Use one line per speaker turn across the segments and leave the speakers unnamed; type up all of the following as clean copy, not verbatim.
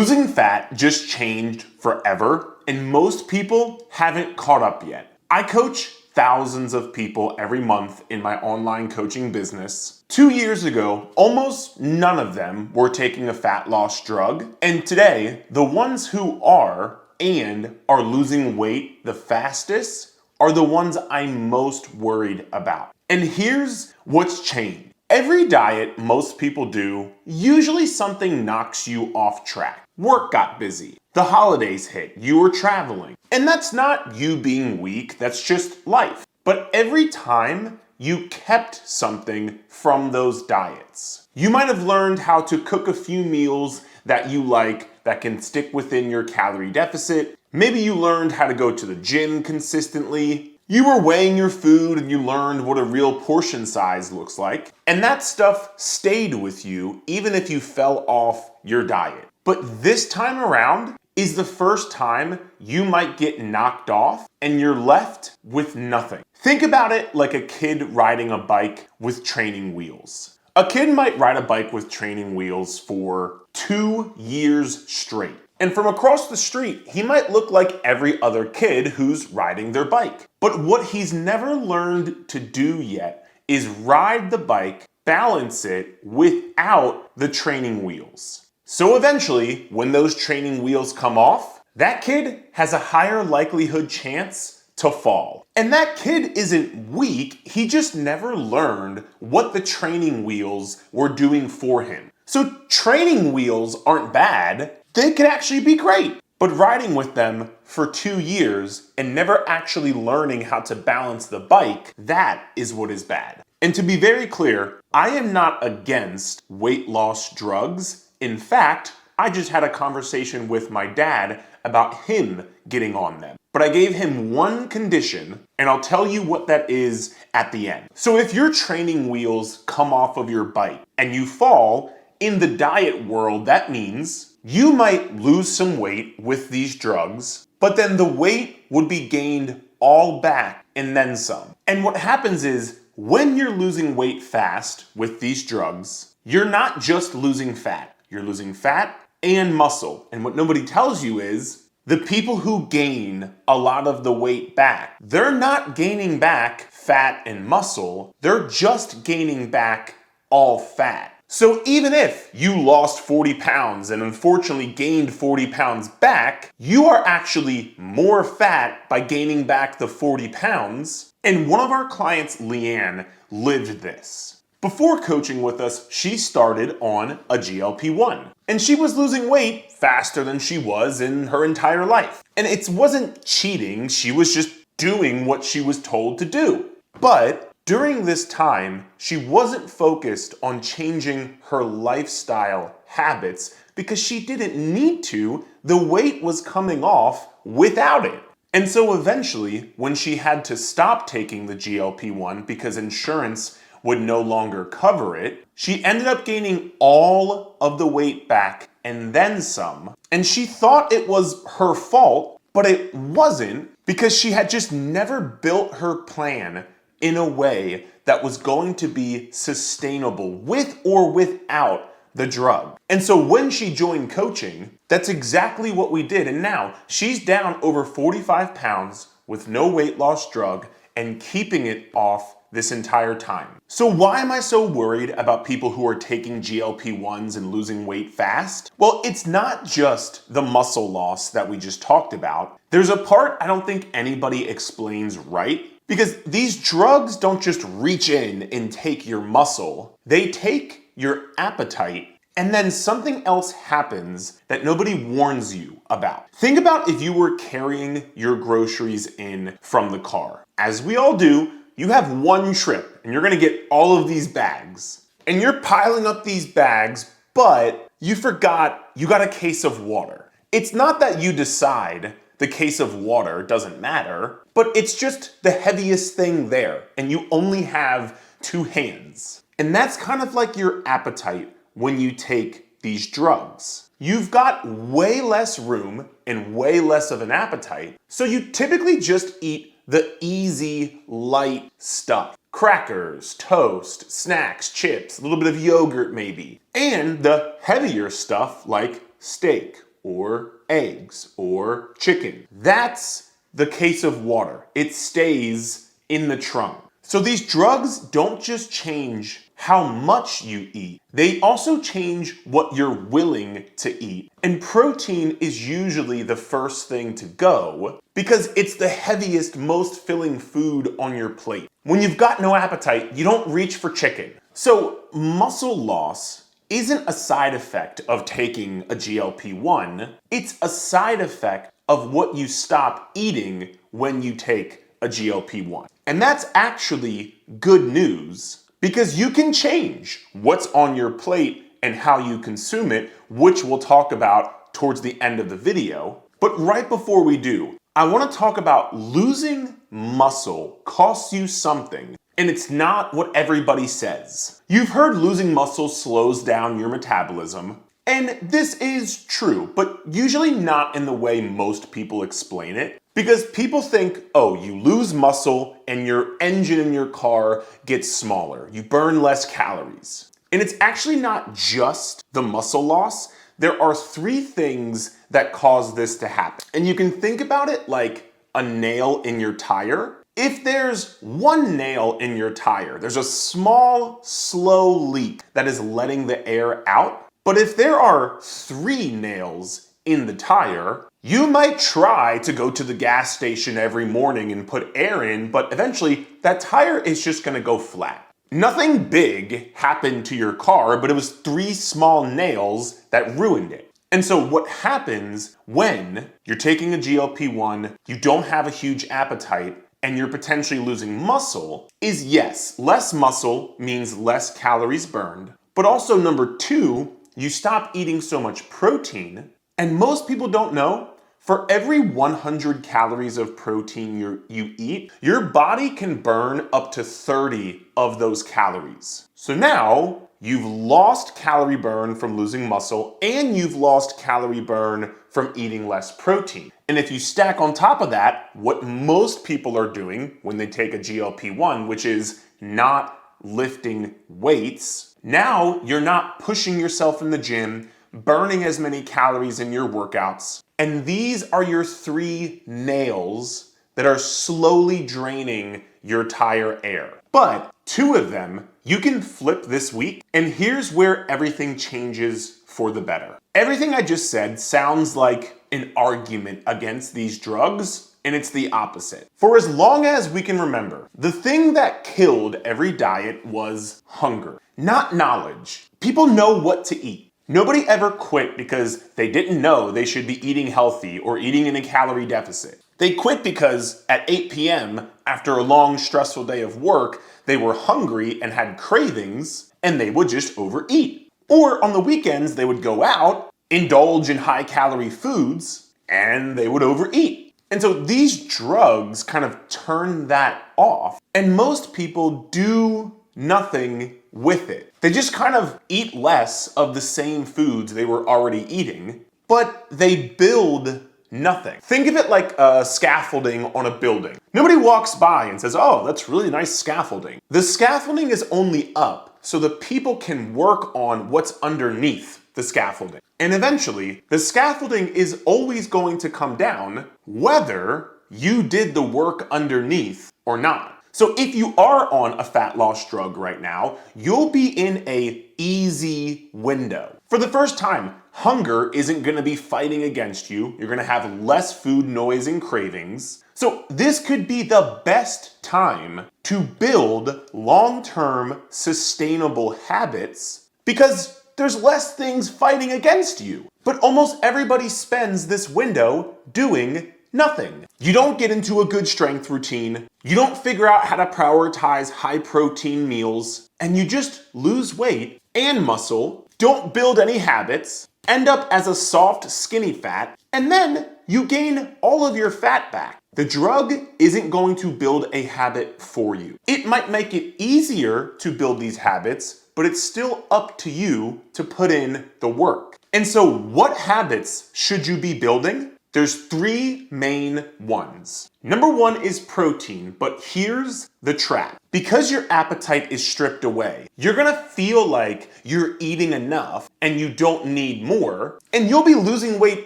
Losing fat just changed forever, and most people haven't caught up yet. I coach thousands of people every month in my online coaching business. 2 years ago, almost none of them were taking a fat loss drug, and today, the ones who are and are losing weight the fastest are the ones I'm most worried about. And here's what's changed. Every diet most people do, usually something knocks you off track. Work got busy, the holidays hit, you were traveling. And that's not you being weak, that's just life. But every time you kept something from those diets. You might have learned how to cook a few meals that you like that can stick within your calorie deficit. Maybe you learned how to go to the gym consistently. You were weighing your food and you learned what a real portion size looks like. And that stuff stayed with you even if you fell off your diet. But this time around is the first time you might get knocked off and you're left with nothing. Think about it like a kid riding a bike with training wheels. A kid might ride a bike with training wheels for 2 years straight. And from across the street, he might look like every other kid who's riding their bike. But what he's never learned to do yet is ride the bike, balance it without the training wheels. So eventually, when those training wheels come off, that kid has a higher likelihood chance to fall. And that kid isn't weak, he just never learned what the training wheels were doing for him. So training wheels aren't bad. They could actually be great, but riding with them for 2 years and never actually learning how to balance the bike, that is what is bad. And to be very clear, I am not against weight loss drugs. In fact, I just had a conversation with my dad about him getting on them. But I gave him one condition, and I'll tell you what that is at the end. So if your training wheels come off of your bike and you fall, in the diet world, that means you might lose some weight with these drugs, but then the weight would be gained all back and then some. And what happens is when you're losing weight fast with these drugs, you're not just losing fat, you're losing fat and muscle. And what nobody tells you is the people who gain a lot of the weight back, they're not gaining back fat and muscle, they're just gaining back all fat. So even if you lost 40 pounds and unfortunately gained 40 pounds back, you are actually more fat by gaining back the 40 pounds. And one of our clients, Leanne, lived this. Before coaching with us, she started on a GLP-1. And she was losing weight faster than she was in her entire life. And it wasn't cheating, she was just doing what she was told to do. But during this time, she wasn't focused on changing her lifestyle habits because she didn't need to. The weight was coming off without it. And so eventually, when she had to stop taking the GLP-1 because insurance would no longer cover it, she ended up gaining all of the weight back and then some. And she thought it was her fault, but it wasn't because she had just never built her plan in a way that was going to be sustainable with or without the drug. And so when she joined coaching, that's exactly what we did. And now she's down over 45 pounds with no weight loss drug and keeping it off this entire time. So why am I so worried about people who are taking GLP-1s and losing weight fast? Well, it's not just the muscle loss that we just talked about. There's a part I don't think anybody explains right. Because these drugs don't just reach in and take your muscle, they take your appetite, and then something else happens that nobody warns you about. Think about if you were carrying your groceries in from the car. As we all do, you have one trip and you're gonna get all of these bags. And you're piling up these bags, but you forgot you got a case of water. It's not that you decide the case of water doesn't matter, but it's just the heaviest thing there, and you only have 2 hands. And that's kind of like your appetite when you take these drugs. You've got way less room and way less of an appetite, so you typically just eat the easy, light stuff. Crackers, toast, snacks, chips, a little bit of yogurt maybe. And the heavier stuff like steak or eggs or chicken. That's the case of water. It stays in the trunk. So these drugs don't just change how much you eat, they also change what you're willing to eat. And protein is usually the first thing to go because it's the heaviest, most filling food on your plate. When you've got no appetite, you don't reach for chicken. So muscle loss isn't a side effect of taking a GLP-1, it's a side effect of what you stop eating when you take a GLP-1. And that's actually good news because you can change what's on your plate and how you consume it, which we'll talk about towards the end of the video. But right before we do, I want to talk about losing muscle costs you something, and it's not what everybody says. You've heard losing muscle slows down your metabolism, and this is true, but usually not in the way most people explain it. Because people think, oh, you lose muscle and your engine in your car gets smaller. You burn less calories. And it's actually not just the muscle loss. There are 3 things that cause this to happen. And you can think about it like a nail in your tire. If there's 1 nail in your tire, there's a small, slow leak that is letting the air out. But if there are 3 nails in the tire, you might try to go to the gas station every morning and put air in, but eventually that tire is just gonna go flat. Nothing big happened to your car, but it was 3 small nails that ruined it. And so what happens when you're taking a GLP-1, you don't have a huge appetite, and you're potentially losing muscle is yes, less muscle means less calories burned, but also number 2, you stop eating so much protein. And most people don't know, for every 100 calories of protein you eat, your body can burn up to 30 of those calories. So now you've lost calorie burn from losing muscle and you've lost calorie burn from eating less protein. And if you stack on top of that, what most people are doing when they take a GLP-1, which is not lifting weights, now you're not pushing yourself in the gym, burning as many calories in your workouts. And these are your 3 nails that are slowly draining your tire air. But 2 of them you can flip this week, and here's where everything changes for the better. Everything I just said sounds like an argument against these drugs, and it's the opposite. For as long as we can remember, the thing that killed every diet was hunger, not knowledge. People know what to eat. Nobody ever quit because they didn't know they should be eating healthy or eating in a calorie deficit. They quit because at 8 p.m., after a long, stressful day of work, they were hungry and had cravings, and they would just overeat. Or on the weekends, they would go out, indulge in high-calorie foods, and they would overeat. And so these drugs kind of turn that off, and most people do nothing with it. They just kind of eat less of the same foods they were already eating, but they build nothing. Think of it like scaffolding on a building. Nobody walks by and says, oh, that's really nice scaffolding. The scaffolding is only up so the people can work on what's underneath the scaffolding. And eventually, the scaffolding is always going to come down whether you did the work underneath or not. So if you are on a fat loss drug right now, you'll be in an easy window. For the first time, hunger isn't gonna be fighting against you. You're gonna have less food noise and cravings. So this could be the best time to build long-term sustainable habits because there's less things fighting against you. But almost everybody spends this window doing nothing. You don't get into a good strength routine, you don't figure out how to prioritize high protein meals, and you just lose weight and muscle, don't build any habits, end up as a soft, skinny fat, and then you gain all of your fat back. The drug isn't going to build a habit for you. It might make it easier to build these habits, but it's still up to you to put in the work. And so what habits should you be building? There's three main ones. Number one is protein, but here's the trap. Because your appetite is stripped away, you're gonna feel like you're eating enough and you don't need more, and you'll be losing weight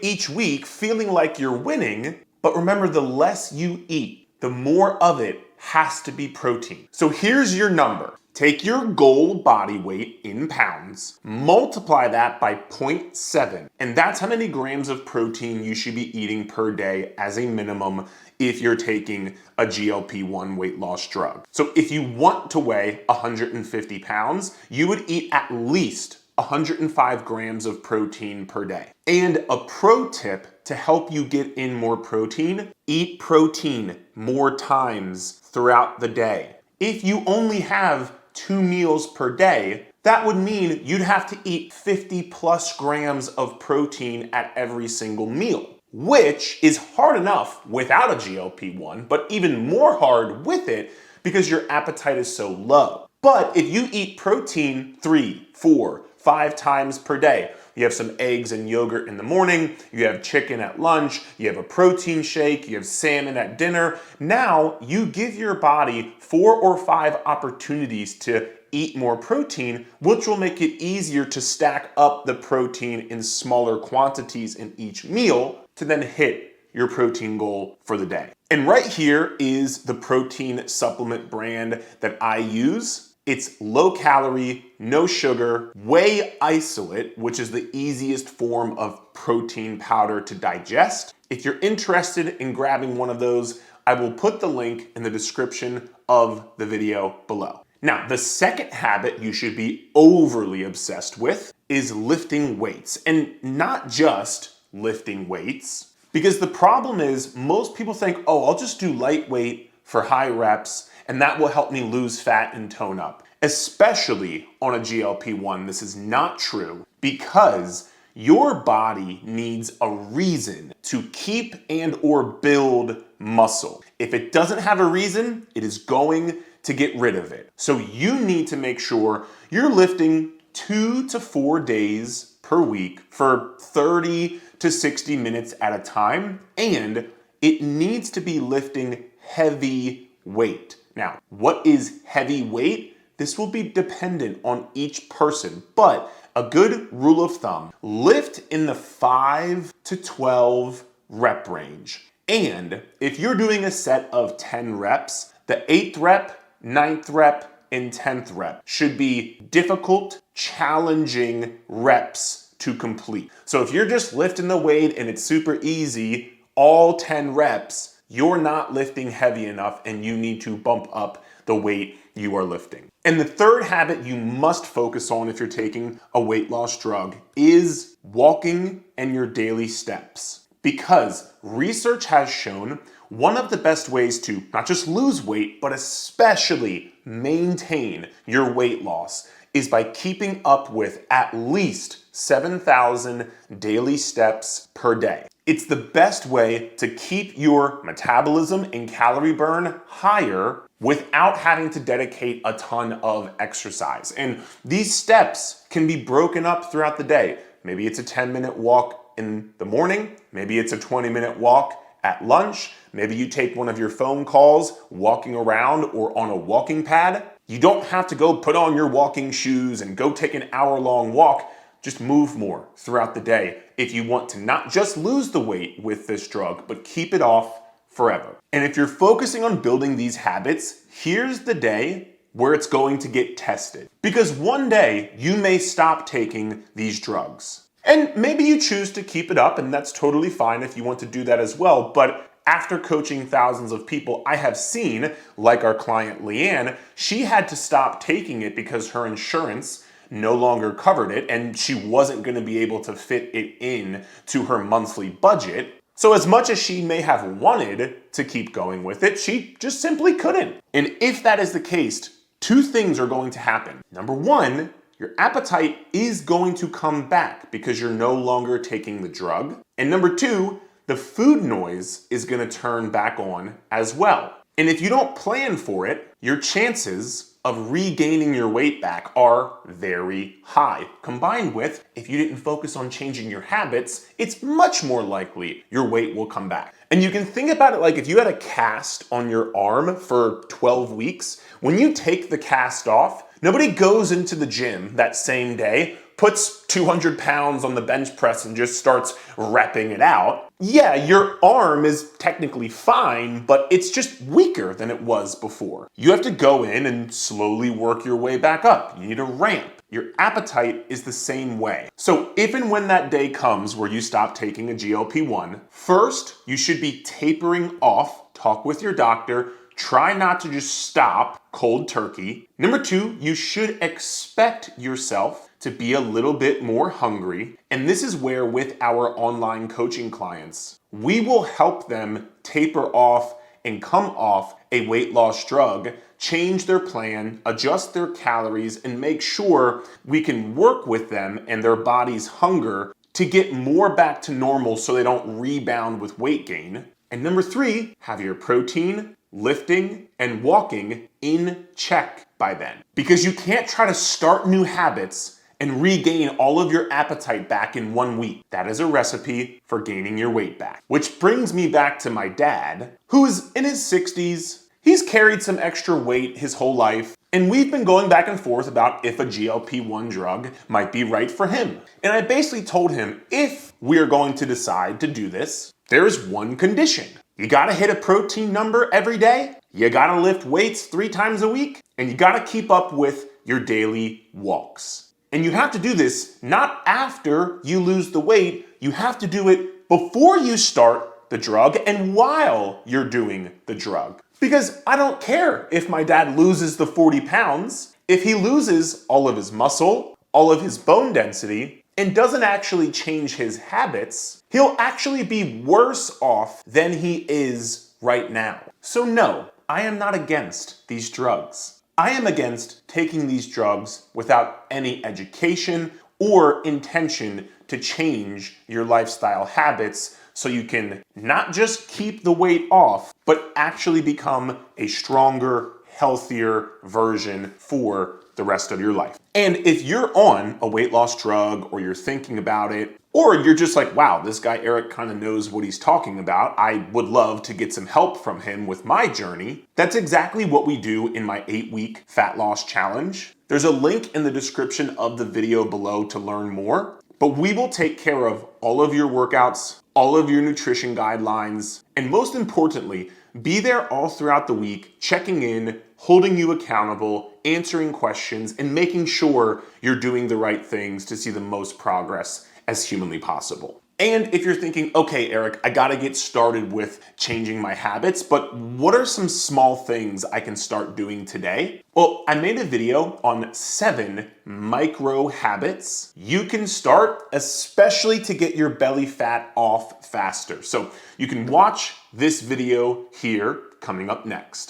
each week feeling like you're winning. But remember, the less you eat, the more of it has to be protein. So here's your number. Take your goal body weight in pounds, multiply that by 0.7, and that's how many grams of protein you should be eating per day as a minimum if you're taking a GLP-1 weight loss drug. So if you want to weigh 150 pounds, you would eat at least 105 grams of protein per day. And a pro tip to help you get in more protein, eat protein more times throughout the day. If you only have 2 meals per day, that would mean you'd have to eat 50 plus grams of protein at every single meal, which is hard enough without a GLP-1, but even more hard with it because your appetite is so low. But if you eat protein 3, 4, 5 times per day, you have some eggs and yogurt in the morning, you have chicken at lunch, you have a protein shake, you have salmon at dinner. Now you give your body 4 or 5 opportunities to eat more protein, which will make it easier to stack up the protein in smaller quantities in each meal to then hit your protein goal for the day. And right here is the protein supplement brand that I use. It's low calorie, no sugar, whey isolate, which is the easiest form of protein powder to digest. If you're interested in grabbing one of those, I will put the link in the description of the video below. Now, the second habit you should be overly obsessed with is lifting weights, and not just lifting weights, because the problem is most people think, oh, I'll just do lightweight for high reps and that will help me lose fat and tone up. Especially on a GLP-1, this is not true because your body needs a reason to keep and or build muscle. If it doesn't have a reason, it is going to get rid of it. So you need to make sure you're lifting 2 to 4 days per week for 30 to 60 minutes at a time, and it needs to be lifting heavy weight. Now, what is heavy weight? This will be dependent on each person, but a good rule of thumb, lift in the 5 to 12 rep range. And if you're doing a set of 10 reps, the 8th rep, 9th rep, and 10th rep should be difficult, challenging reps to complete. So if you're just lifting the weight and it's super easy, all 10 reps, you're not lifting heavy enough and you need to bump up the weight you are lifting. And the third habit you must focus on if you're taking a weight loss drug is walking and your daily steps. Because research has shown one of the best ways to not just lose weight, but especially maintain your weight loss is by keeping up with at least 7,000 daily steps per day. It's the best way to keep your metabolism and calorie burn higher without having to dedicate a ton of exercise. And these steps can be broken up throughout the day. Maybe it's a 10-minute walk in the morning, maybe it's a 20-minute walk at lunch, maybe you take one of your phone calls walking around or on a walking pad. You don't have to go put on your walking shoes and go take an hour-long walk. Just move more throughout the day if you want to not just lose the weight with this drug, but keep it off forever. And if you're focusing on building these habits, here's the day where it's going to get tested. Because one day you may stop taking these drugs. And maybe you choose to keep it up, and that's totally fine if you want to do that as well. But after coaching thousands of people, I have seen, like our client Leanne, she had to stop taking it because her insurance no longer covered it and she wasn't going to be able to fit it in to her monthly budget. So as much as she may have wanted to keep going with it, she just simply couldn't. And if that is the case, 2 things are going to happen. Number 1, your appetite is going to come back because you're no longer taking the drug. And number 2, the food noise is going to turn back on as well. And if you don't plan for it, your chances of regaining your weight back are very high. Combined with, if you didn't focus on changing your habits, it's much more likely your weight will come back. And you can think about it like if you had a cast on your arm for 12 weeks, when you take the cast off, nobody goes into the gym that same day, puts 200 pounds on the bench press and just starts repping it out. Yeah, your arm is technically fine, but it's just weaker than it was before. You have to go in and slowly work your way back up. You need a ramp. Your appetite is the same way. So if and when that day comes where you stop taking a GLP-1, first, you should be tapering off. Talk with your doctor. Try not to just stop cold turkey. Number two, you should expect yourself to be a little bit more hungry. And this is where with our online coaching clients, we will help them taper off and come off a weight loss drug, change their plan, adjust their calories, and make sure we can work with them and their body's hunger to get more back to normal so they don't rebound with weight gain. And number three, have your protein, lifting, and walking in check by then. Because you can't try to start new habits and regain all of your appetite back in 1 week. That is a recipe for gaining your weight back. Which brings me back to my dad, who is in his 60s. He's carried some extra weight his whole life, and we've been going back and forth about if a GLP-1 drug might be right for him. And I basically told him, if we are going to decide to do this, there's one condition. You gotta hit a protein number every day, you gotta lift weights 3 times a week, and you gotta keep up with your daily walks. And you have to do this not after you lose the weight, you have to do it before you start the drug and while you're doing the drug. Because I don't care if my dad loses the 40 pounds, if he loses all of his muscle, all of his bone density, and doesn't actually change his habits, he'll actually be worse off than he is right now. So no, I am not against these drugs. I am against taking these drugs without any education or intention to change your lifestyle habits so you can not just keep the weight off, but actually become a stronger, healthier version for the rest of your life. And if you're on a weight loss drug or you're thinking about it, or you're just like, wow, this guy Eric kind of knows what he's talking about, I would love to get some help from him with my journey, that's exactly what we do in my 8-week fat loss challenge. There's a link in the description of the video below to learn more, but we will take care of all of your workouts, all of your nutrition guidelines, and most importantly, be there all throughout the week, checking in, holding you accountable, answering questions, and making sure you're doing the right things to see the most progress as humanly possible. And if you're thinking, okay, Eric, I gotta get started with changing my habits, but what are some small things I can start doing today? Well, I made a video on 7 micro habits you can start, especially to get your belly fat off faster. So you can watch this video here coming up next.